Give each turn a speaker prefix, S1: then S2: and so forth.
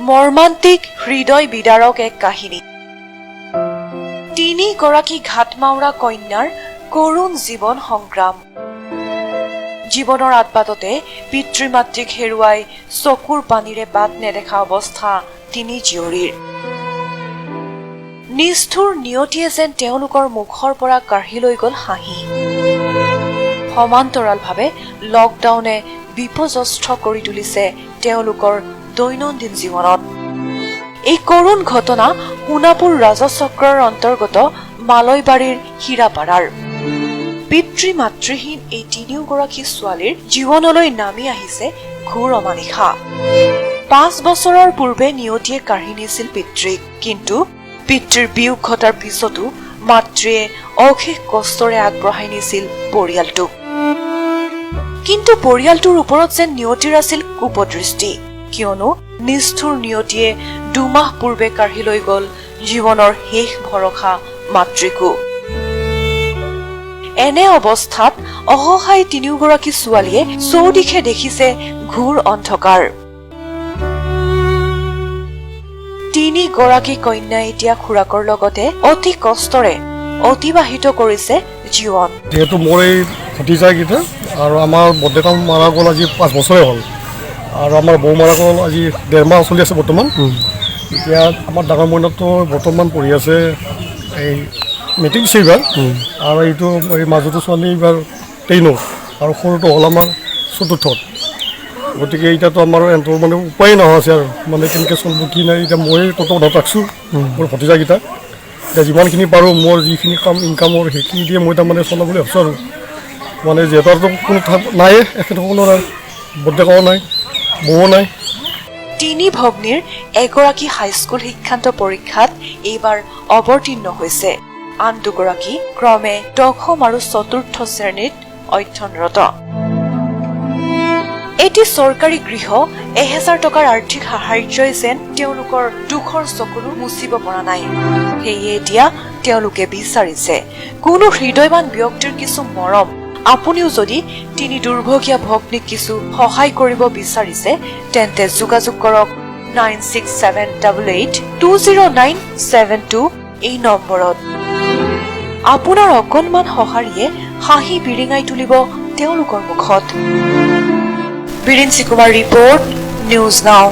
S1: মৰ্মান্তিক হৃদয় বিদাৰক এক কাহিনী। 3 গৰাকী ঘাটমাউৰা কন্যাৰ কৰুণ জীৱন সংগ্ৰাম। জীৱনৰ আতবাটতে পিতৃ মাতৃক হেৰুৱাই চকুৰ পানীৰে বাট নেদেখা অৱস্থা 3 জীয়ৰীৰ। নিষ্ঠুৰ নিয়তিয়ে যেন তেওঁলোকৰ মুখৰ পৰা কাঢ়ি লৈ গল হাঁহি। সমান্তৰালভাৱে লকডাউনে বিপৰ্যস্ত কৰি তুলিছে তেওঁলোকৰ দৈনন্দিন জীৱনত। এই কৰুণ ঘটনা সোণাপুৰ ৰাজচক্ৰৰ অন্তৰ্গত মালৈবাৰীৰ হীৰাপাৰাৰ। পিতৃ মাতৃহীন এই 3 গৰাকী ছোৱালীৰ জীৱনলৈ নামি আহিছে ঘোৰ অমানিশা। 5 বছৰৰ পূৰ্বে নিয়তিয়ে কাঢ়ি নিছিল পিতৃক, কিন্তু পিতৃৰ বিয়োগ ঘটাৰ পিছতো মাতৃয়ে অশেষ কষ্টৰে আগবঢ়াই নিছিল পৰিয়ালটোক। কিন্তু পৰিয়ালটোৰ ওপৰত যেন নিয়তিৰ আছিল কুপদৃষ্টি, কিয়নো নিষ্ঠুৰ নিয়তিয়ে 2 মাহ পূৰ্বে কাঢ়ি লৈ গল জীৱনৰ শেষ ভৰসা মাতৃকো। এনে অৱস্থাত অসহায় 3 গৰাকী ছোৱালীয়ে চৌদিশে দেখিছে ঘোৰ অন্ধকাৰ। 3 গৰাকী কন্যা এতিয়া খুৰাকৰ লগতে অতি কষ্টৰে অতিবাহিত কৰিছে জীৱন।
S2: যেহেতু মোৰ এই ভতিজাকেইটা আৰু আমাৰ বৰ্দেউতাক মাৰা গ'ল আজি 5 বছৰে হ'ল, আৰু আমাৰ বৌ মাৰা গ'ল আজি 1.5 মাহ চলি আছে বৰ্তমান। এতিয়া আমাৰ ডাঙৰ মইনাটো বৰ্তমান পঢ়ি আছে এই মেট্ৰিক দিছে এইবাৰ, আৰু এইটো এই মাজতো ছোৱালী এইবাৰ 10ত, আৰু সৰুটো হ'ল আমাৰ 4ৰ্থত। গতিকে এতিয়াতো আমাৰ এহঁতৰ মানে উপায় নোহোৱা আছে আৰু মানে কেনেকৈ চলিব কি নাই। এতিয়া মই তহঁতক ৰাখছোঁ মোৰ ভতিজাকেইটা। এতিয়া যিমানখিনি পাৰোঁ মোৰ যিখিনি কাম ইনকামৰ সেইখিনি দিয়ে মই তাৰমানে চলাবলৈ ভাবিছোঁ আৰু মানে যিহেতু কোনো নাই, এখেতৰ কোনো নাই, বৰ্দেউতাও নাই, বৌও নাই।
S1: 3 ভগ্নীৰ এগৰাকী হাইস্কুল শিক্ষান্ত পৰীক্ষাত এইবাৰ অৱতীৰ্ণ হৈছে, আন 2 গৰাকী ক্ৰমে 10ম আৰু 4ৰ্থ শ্ৰেণীত অধ্যয়নৰত। এটি চৰকাৰী গৃহ 1000 টকাৰ আৰ্থিক সাহায্যই যেন তেওঁলোকৰ দুখৰ চকুলো মুচিব পৰা নাই। সেয়ে এতিয়া তেওঁলোকে বিচাৰিছে কোনো হৃদয়বান ব্যক্তিৰ কিছু মৰম। আপুনিও যদি 3 দুৰ্ভগীয়া ভগ্নীক কিছু সহায় কৰিব বিচাৰিছে তেন্তে যোগাযোগ কৰক 9678820972 এই নম্বৰত। আপোনাৰ অকণমান সঁহাৰিয়ে হাঁহি বিৰিঙাই তুলিব তেওঁলোকৰ মুখত। বিৰিঞ্চি কুমাৰ ৰিপৰ্ট, নিউজ নাও।